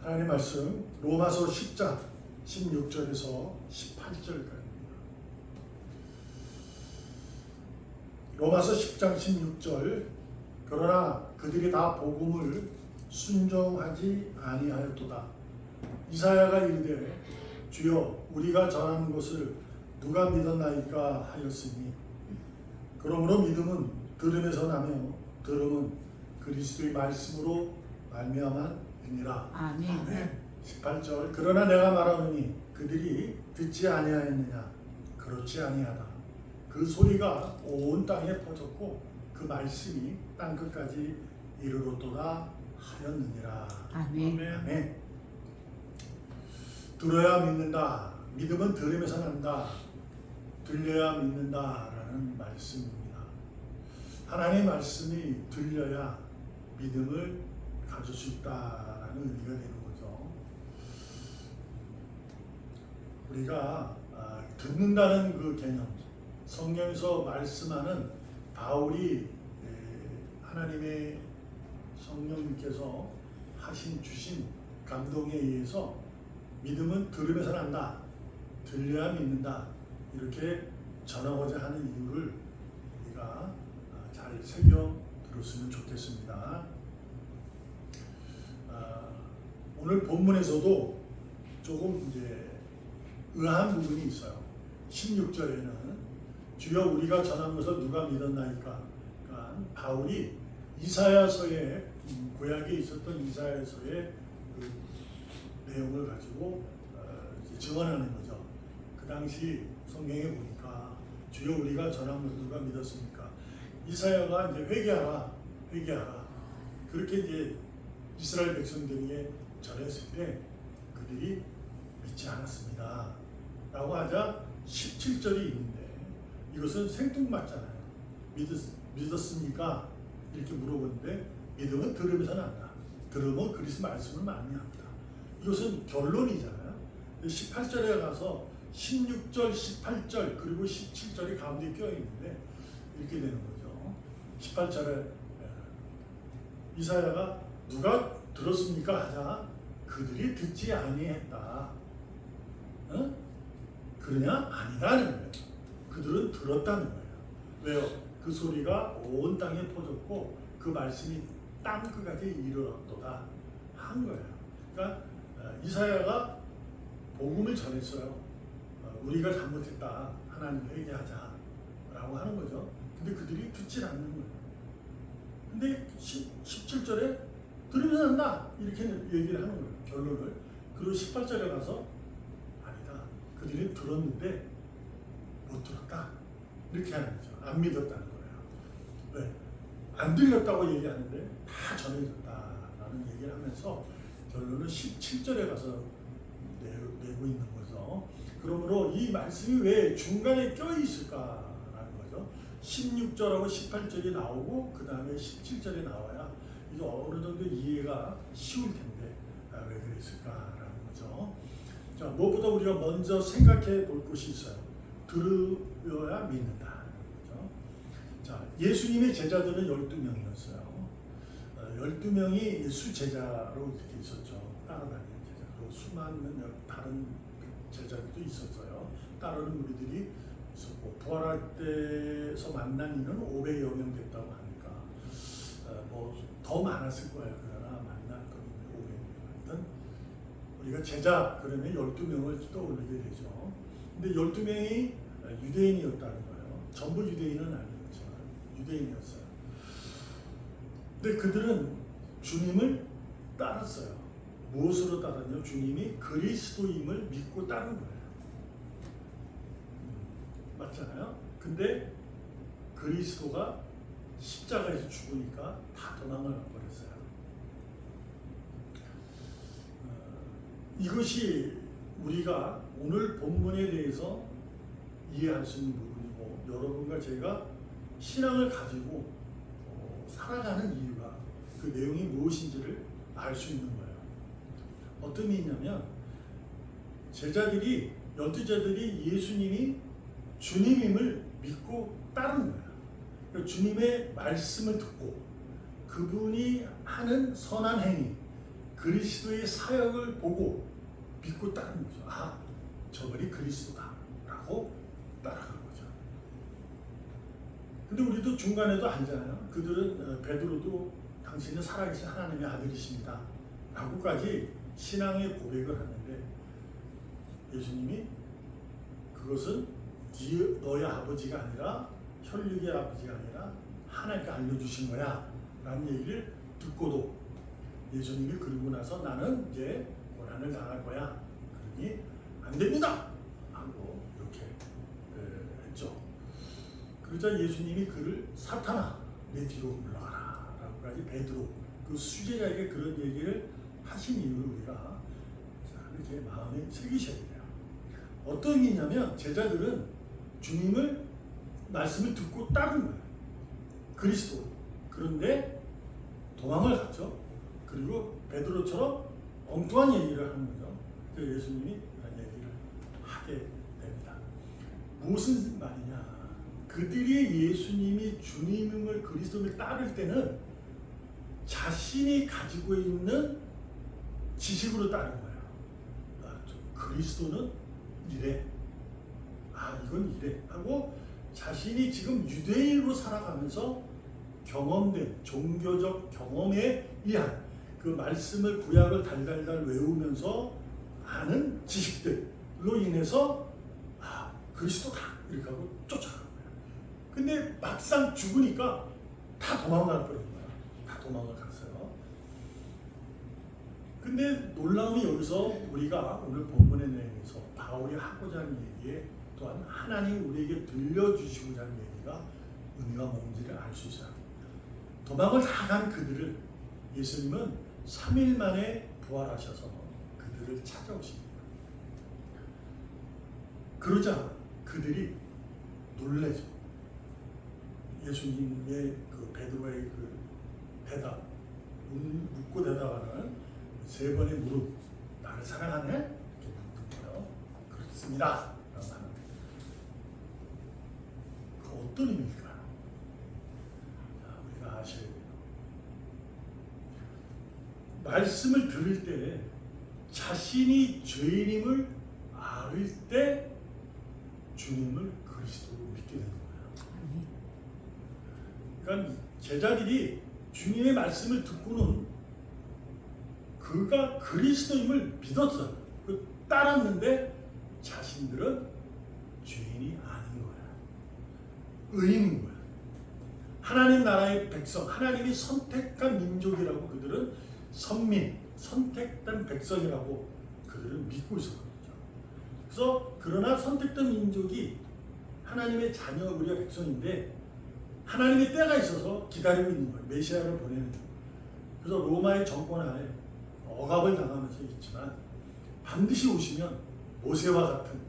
하나님의 말씀 로마서 10장 16절에서 18절까지입니다. 로마서 10장 16절 그러나 그들이 다 복음을 순종하지 아니하였도다. 이사야가 이르되 주여 우리가 전하는 것을 누가 믿었나이까 하였으니 그러므로 믿음은 들음에서 나며 들음은 그리스도의 말씀으로 말미암았느니라. 아멘. 18절 그러나 내가 말하노니 그들이 듣지 아니하였느냐. 그렇지 아니하다. 그 소리가 온 땅에 퍼졌고 그 말씀이 땅끝까지 이르렀도다 하였느니라. 아멘. 아멘. 들어야 믿는다. 믿음은 들음에서 난다. 들려야 믿는다라는 말씀입니다. 하나님의 말씀이 들려야 믿음을 가질 수 있다라는 의미가 되는 거죠. 우리가 듣는다는 그 개념, 성경에서 말씀하는 바울이 하나님의 성령님께서 주신 감동에 의해서 믿음은 들음에서 난다, 들려야 믿는다 이렇게 전하고자 하는 이유를 우리가 잘 새겨 들었으면 좋겠습니다. 오늘 본문에서도 조금 이제 의아한 부분이 있어요. 16절에는 주여 우리가 전한 것을 누가 믿었나이까? 그러니까 바울이 이사야서에 구약에 있었던 이사야서의 그 내용을 가지고 이제 증언하는 거죠. 그 당시 성경에 보니까 주여 우리가 전한 것을 누가 믿었습니까? 이사야가 이제 회개하라, 회개하라. 그렇게 이제 이스라엘 백성들에게 전했을 때 그들이 믿지 않았습니다. 라고 하자 17절이 있는데 이것은 생뚱맞잖아요. 믿었습니까? 이렇게 물어보는데 믿음은 들음에서 난다. 들음은 그리스도 말씀을 말미암다. 이것은 결론이잖아요. 18절에 가서 16절, 18절 그리고 17절이 가운데 껴있는데 이렇게 되는 거죠. 18절에 이사야가 누가 들었습니까? 하자 그들이 듣지 아니했다. 그러냐? 아니다는 거예요. 그들은 들었다는 거예요. 왜요? 그 소리가 온 땅에 퍼졌고 그 말씀이 땅 끝까지 이르렀도다 한 거예요. 그러니까 이사야가 복음을 전했어요. 우리가 잘못했다. 하나님 회개하자 라고 하는 거죠. 근데 그들이 듣지 않는 거예요. 근데 17절에 들으면 한다 이렇게 얘기를 하는 거예요. 결론을. 그리고 18절에 가서 아니다. 그들이 들었는데 못 들었다. 이렇게 하는 거죠. 안 믿었다는 거예요. 왜? 안 들렸다고 얘기하는데 다 전해졌다라는 얘기를 하면서 결론은 17절에 가서 내고 있는 거죠. 그러므로 이 말씀이 왜 중간에 껴있을까라는 거죠. 16절하고 18절이 나오고 그 다음에 17절이 나와야 이게 어느 정도 이해가 쉬울 텐데 왜 그랬을까라는 거죠. 자, 무엇보다 우리가 먼저 생각해 볼 것이 있어요. 들어야 믿는다. 그렇죠? 자, 예수님의 제자들은 12명이었어요. 12명이 예수 제자로 이렇게 있었죠. 따라다니는 제자. 그리고 수많은 다른 제자들도 있었어요. 따르는 무리들이 있었고 부활할 때서 만난 이는 500여 명 됐다고 하니까 뭐 더 많았을 거예요. 그러나 만난 건 500명. 하여튼 우리가 제자 그러면 12명을 떠올리게 되죠. 근데 12명이 유대인이었다는 거예요. 전부 유대인은 아니었지만 유대인이었어요. 근데 그들은 주님을 따랐어요. 무엇으로 따랐냐? 주님이 그리스도임을 믿고 따른 거예요. 맞잖아요? 근데 그리스도가 십자가에서 죽으니까 다 도망을 버렸어요. 이것이 우리가 오늘 본문에 대해서 이해할 수 있는 부분이고 여러분과 제가 신앙을 가지고 살아가는 이유가 그 내용이 무엇인지를 알 수 있는 거예요. 어떤 의미냐면 제자들이 12제자들이 예수님이 주님임을 믿고 따른 거예요. 그러니까 주님의 말씀을 듣고 그분이 하는 선한 행위 그리스도의 사역을 보고 믿고 따르는 거죠. 아, 저분이 그리스도다라고 따라가는 거죠. 근데 우리도 중간에도 알잖아요. 그들은 베드로도 당신은 살아계신 하나님의 아들이십니다 라고까지 신앙의 고백을 하는데 예수님이 그것은 너의 아버지가 아니라 혈육의 아버지가 아니라 하나님께 알려주신 거야 라는 얘기를 듣고도 예수님이 그러고 나서 나는 이제 고난을 당할 거야 그러니 안 됩니다 하고 이렇게 했죠. 그러자 예수님이 그를 사탄아 내 뒤로 물러가라 라고까지 베드로 그 수제자에게 그런 얘기를 하신 이유를 우리가 이렇게 마음에 새기셔야 돼요. 어떤 의미냐면 제자들은 주님을 말씀을 듣고 따른 거예요. 그리스도. 그런데 도망을 갔죠. 그리고 베드로처럼 엉뚱한 얘기를 하는 거죠. 그래서 예수님이 그런 얘기를 하게 됩니다. 무슨 말이냐? 그들이 예수님이 주님을 그리스도를 따를 때는 자신이 가지고 있는 지식으로 따른 거예요. 아, 그리스도는 이래. 아, 이건 이래. 하고 자신이 지금 유대인으로 살아가면서 경험된 종교적 경험에 의한 그 말씀을 구약을 달달달 외우면서 아는 지식들로 인해서 아, 그리스도다. 이렇게 하고 쫓아가는 거예요. 근데 막상 죽으니까 다 도망갈 뻔한 거야. 다 도망을 갔어요. 근데 놀라움이 여기서 우리가 오늘 본문의 내용에서 바울이 하고자 하는 얘기에 또한 하나님 우리에게 들려주시고자 하는 얘기가 의미가 뭔지를 알 수 있어요. 도망을 다 간 그들을 예수님은 3일 만에 부활하셔서 그들을 찾아오십니다. 그러자 그들이 놀라죠. 예수님의 그 베드로의 그 대답, 묻고 대답하는 세 번의 무릎, 나를 사랑하네? 이렇게 묻는 거예요. 그렇습니다. 라고 하는 거예요. 그 어떤 의미일까요? 자, 우리가 아셔야 돼요. 말씀을 들을 때 자신이 죄인임을 알 때 주님을 그리스도로 믿게 되는 거예요. 그러니까 제자들이 주님의 말씀을 듣고는 그가 그리스도임을 믿었어요. 따랐는데 자신들은 죄인이 아닌 거야. 의인인 거야. 하나님 나라의 백성, 하나님이 선택한 민족이라고 그들은 선민, 선택된 백성이라고 그들은 믿고 있었거든요. 그래서 그러나 선택된 민족이 하나님의 자녀 우리의 백성인데 하나님의 때가 있어서 기다리고 있는 거예요. 메시아를 보내는 중. 그래서 로마의 정권 아래 억압을 당하면서 있지만 반드시 오시면 모세와 같은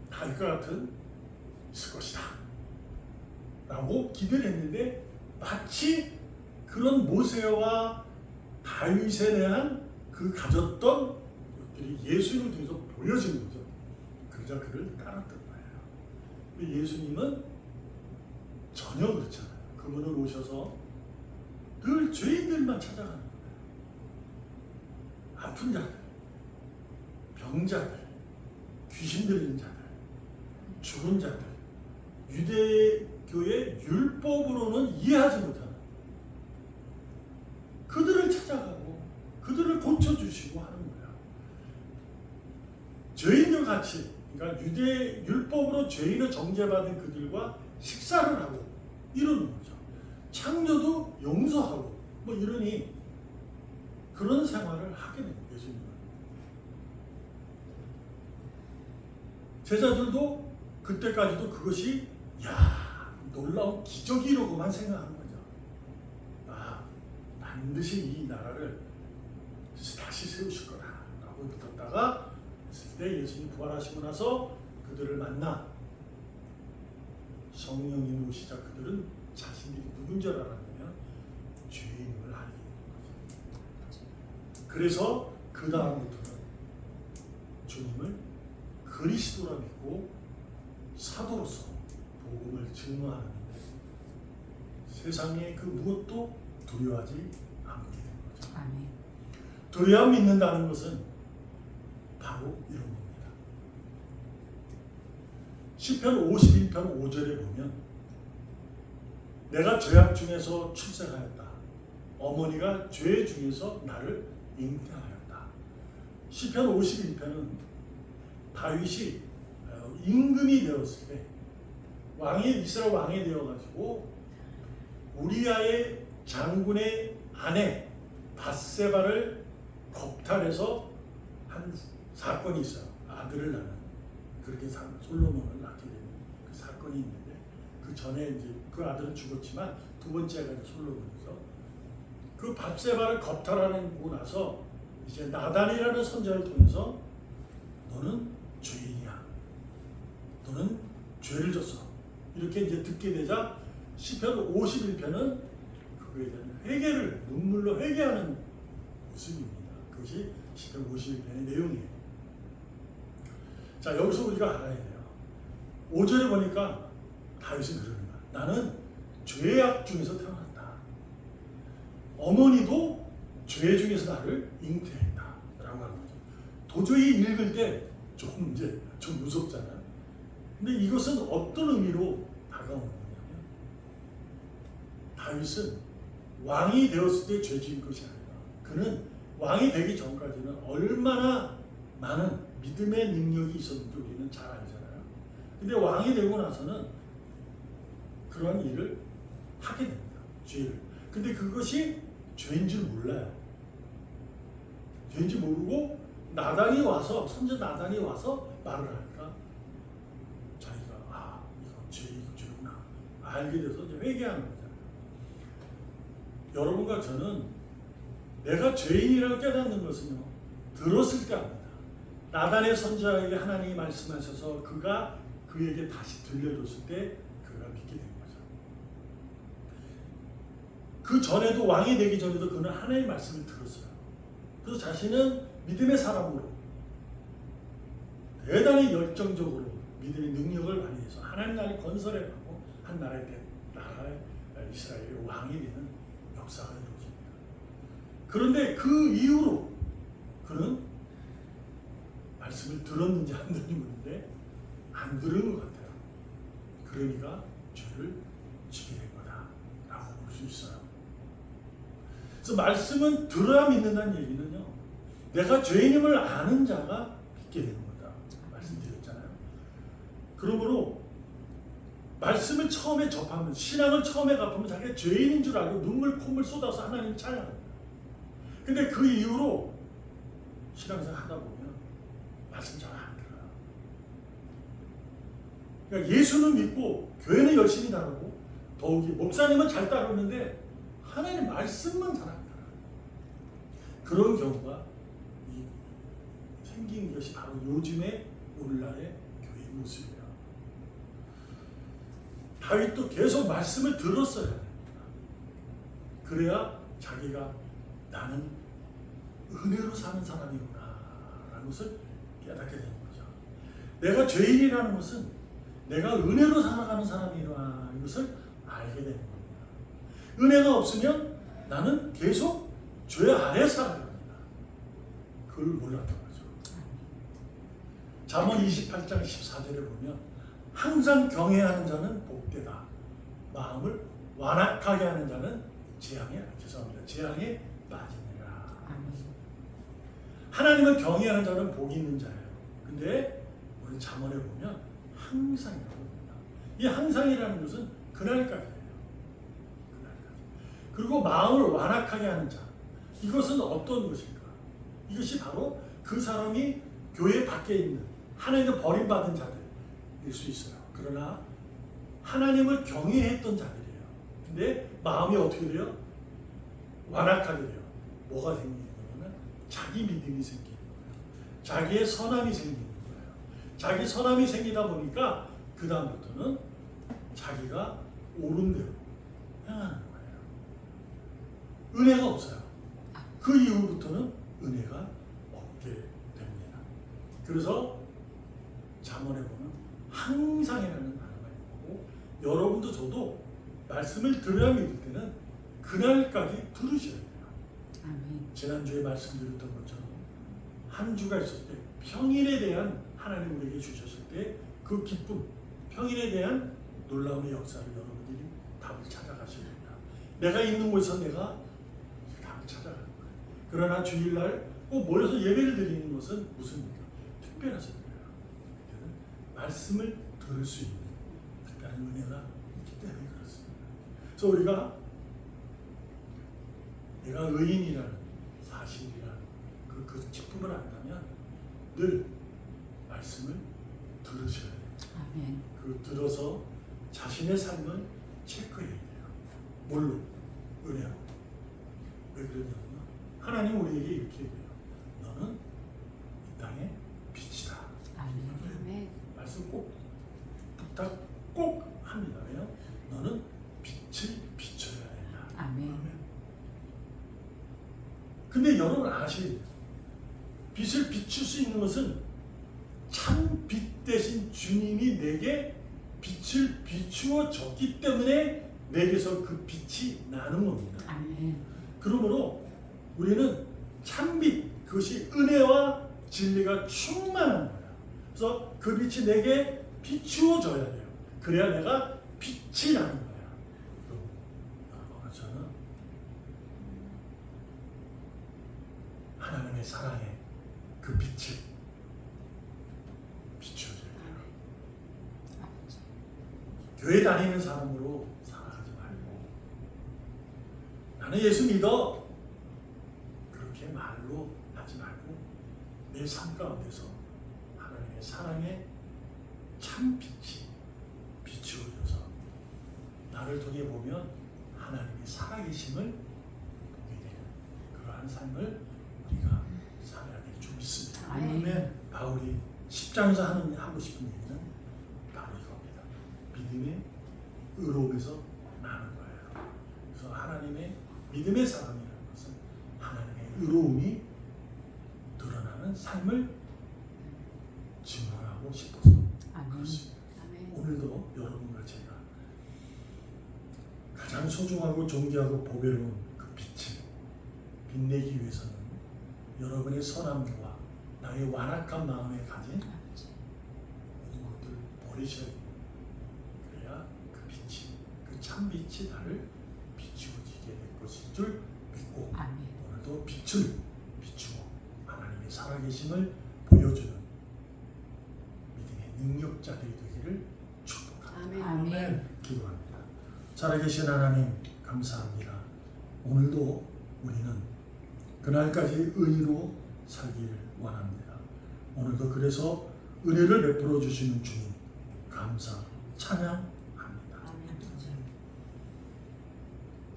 다윗과 같은 있을 것이다 라고 기대를 했는데 마치 그런 모세와 다윗에 대한 그 가졌던 것들이 예수님을 통해서 보여진 거죠. 그러자 그를 따랐던 거예요. 근데 예수님은 전혀 그렇잖아요. 그분은 오셔서 늘 죄인들만 찾아가는 거예요. 아픈 자들, 병자들, 귀신 들린 자들, 죽은 자들, 유대교의 율법으로는 이해하지 못하는 그들을 찾아가고 그들을 고쳐주시고 하는 거예요. 죄인들 같이, 그러니까 유대 율법으로 죄인을 정죄받은 그들과 식사를 하고 이러는 거죠. 창녀도 용서하고 뭐 이러니 그런 생활을 하게 됩니다. 예수님은. 제자들도 그때까지도 그것이 야 놀라운 기적이라고만 생각하는 거죠. 아 반드시 이 나라를 다시 세우실 거다라고 믿었다가 있을 때 예수님 부활하시고 나서 그들을 만나 성령이 오시자 그들은 자신들이 누군 줄 알았냐면 죄인임을 알게 되는 거죠. 그래서 그 다음부터는 주님을 그리스도라 믿고 사도로서 복음을 증거하는데 세상의 그 무엇도 두려워하지 않게 된 거죠. 아멘. 들어야 믿는다는 것은 바로 이런 겁니다. 시편 51편 5절에 보면 내가 죄악 중에서 출생하였다. 어머니가 죄 중에서 나를 잉태하였다. 시편 51편은 다윗이 임금이 되었을 때 이스라엘 왕이 되어가지고 우리아의 장군의 아내 밧세바를 겁탈해서 한 사건이 있어요. 아들을 낳는 그렇게 솔로몬을 낳게 되는 그 사건이 있는데 그 전에 이제 그 아들은 죽었지만 두 번째 아가 솔로몬이죠. 그 밧세바를 겁탈하고 나서 이제 나단이라는 선지자를 통해서 너는 죄인이야. 너는 죄를 졌어. 이렇게 이제 듣게 되자 시편 51편은 그거에 대한 회개를 눈물로 회개하는 모습입니다. 그것이 시편 51편의 내용이에요. 자, 여기서 우리가 알아야 돼요. 5절에 보니까 다윗은 그러는 거야. 나는 죄악 중에서 태어났다. 어머니도 죄 중에서 나를 잉태했다. 라고 하는 거죠. 도저히 읽을 때 좀 무섭잖아요. 근데 이것은 어떤 의미로 다가오는 거냐면 다윗은 왕이 되었을 때 죄 지은 것이 아니라 그는 왕이 되기 전까지는 얼마나 많은 믿음의 능력이 있었는지 우리는 잘 알잖아요. 근데 왕이 되고 나서는 그러한 일을 하게 됩니다. 죄를. 근데 그것이 죄인 줄 몰라요. 죄인 줄 모르고 선지 나단이 와서 말을 하니까 자기가 이거 죄구나 알게 돼서 이제 회개하는 거잖아요. 여러분과 저는 내가 죄인이라고 깨닫는 것은요 들었을 때 압니다. 나단의 선지자에게 하나님이 말씀하셔서 그가 그에게 다시 들려줬을 때 그가 믿게 된 거죠. 그 전에도 왕이 되기 전에도 그는 하나님의 말씀을 들었어요. 그래서 자신은 믿음의 사람으로 대단히 열정적으로 믿음의 능력을 발휘해서 하나님 나라를 건설해가고 한 나라의 이스라엘의 왕이 되는 역사가 이루어집니다. 그런데 그 이후로 그는 말씀을 들었는지 안 들었는지 모르는데 안 들은 것 같아요. 그러니까 죄를 지게 된 거다라고 볼 수 있어요. 그래서 말씀은 들어야 믿는다는 얘기는요. 내가 죄인임을 아는 자가 믿게 되는 거다. 말씀드렸잖아요. 그러므로 말씀을 처음에 접하면 신앙을 처음에 접하면 자기가 죄인인 줄 알고 눈물 콧물 쏟아서 하나님 찬양합니다. 근데 그 이후로 신앙생활 하다 보면 말씀 잘 안 들어요. 그러니까 예수는 믿고 교회는 열심히 다니고 더욱이 목사님은 잘 따르는데 하나님 말씀만 잘 안 들어요. 그런 경우가 생긴 것이 바로 요즘의 오늘날의 교회의 모습이에요. 다윗도 계속 말씀을 들었어야 됩니다. 그래야 자기가 나는 은혜로 사는 사람이구나 라는 것을 깨닫게 되는 거죠. 내가 죄인이라는 것은 내가 은혜로 살아가는 사람이구나 이것을 알게 되는 겁니다. 은혜가 없으면 나는 계속 죄 아래 살아야 됩니다. 그걸 몰랐던 거죠. 잠언 28장 14절에 보면 항상 경외하는 자는 복되다. 마음을 완악하게 하는 자는 재앙에 빠지니라. 하나님을 경외하는 자는 복이 있는 자예요. 근데 우리 잠언에 보면 항상이라고 합니다. 이 항상이라는 것은 그날까지예요. 그리고 마음을 완악하게 하는 자. 이것은 어떤 것일까? 이것이 바로 그 사람이 교회 밖에 있는 하나님을 버림받은 자들일 수 있어요. 그러나 하나님을 경외했던 자들이에요. 근데 마음이 어떻게 돼요? 완악하게 돼요. 뭐가 생기는 거냐면 자기 믿음이 생기는 거예요. 자기의 선함이 생기는 거예요. 자기 선함이 생기다 보니까 그 다음부터는 자기가 옳은 대로 행하는 거예요. 은혜가 없어요. 그 이후부터는 은혜가 없게 됩니다. 그래서 잠언에 보면 항상이라는 단어가 있고 여러분도 저도 말씀을 들어야 믿을 때는 그날까지 들으셔야 돼요. 아멘. 지난주에 말씀드렸던 것처럼 한 주가 있을 때 평일에 대한 하나님 우리에게 주셨을 때 그 기쁨, 평일에 대한 놀라운 역사를 여러분들이 답을 찾아가셔야 된다. 내가 있는 곳에서 내가 답을 찾아가는 거예요. 그러나 주일날 꼭 모여서 예배를 드리는 것은 무슨 특별해서 그래요. 말씀을 들을 수 있는 특별한 은혜가 있기 때문에 그렇습니다. 그래서 우리가 내가 의인이라는 사실이라는 그 기쁨을 안다면 늘 말씀을 들으셔야 돼요. 아멘. 그 들어서 자신의 삶을 체크해야 돼요. 뭘로? 은혜로. 왜 그러냐면 하나님 우리에게 이렇게 얘기해요. 너는 이 땅의 빛이다. 아멘. 말씀 꼭 부탁 꼭 합니다. 왜요? 너는 빛을 비춰야 된다. 아멘. 근데 여러분 아셔야 돼요. 빛을 비출 수 있는 것은 참 빛 대신 주님이 내게 빛을 비추어 줬기 때문에 내게서 그 빛이 나는 겁니다. 아멘. 그러므로 우리는 참빛, 그것이 은혜와 진리가 충만한 거야. 그래서 그 빛이 내게 비추어져야 돼요. 그래야 내가 빛이 나는 거야. 여러분, 저는 하나님의 사랑에 그 빛을 비추어줘야 돼요. 교회 다니는 사람으로 살아가지 말고 나는 예수 믿어 그렇게 말로 하지 말고 내 삶 가운데서 하나님의 사랑의 참 빛이 비추어져서 나를 통해 보면 하나님의 살아계심을 보게 되는 그러한 삶을 우리가 살아야 될 줄 믿습니다. 아멘. 바울이 10장에서 하고 싶은 얘기는 바로 이겁니다. 믿음의 의로움에서 나는 거예요. 그래서 하나님의 믿음의 사람이라는 것은 하나님의 의로움이 드러나는 삶을 증언하고 싶어서 그렇습니다. 오늘도 여러분과 제가 가장 소중하고 존귀하고 보배로운 그 빛을 빛내기 위해서는 여러분의 선함과 나의 완악한 마음에 가진 모든 것들을 버리셔야 돼요. 그래야 그 빛이, 그 참 빛이 나를 비추어지게 될 것인 줄 믿고 아멘. 오늘도 빛을 비추어 하나님의 살아계심을 보여주는 믿음의 능력자들이 되기를 축복합니다. 아멘. 기도합니다. 살아계신 하나님 감사합니다. 오늘도 우리는 그날까지 의로 살기를 원합니다. 오늘도 그래서 은혜를 베풀어 주시는 주님 감사 찬양합니다.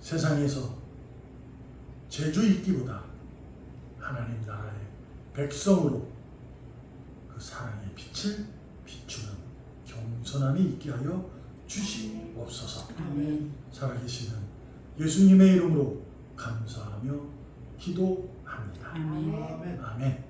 세상에서 재주 있기보다 하나님 나라의 백성으로 그 사랑의 빛을 비추는 겸손함이 있게 하여 주시옵소서. 아멘. 살아계시는 예수님의 이름으로 감사하며 기도합니다. 아멘. 아멘.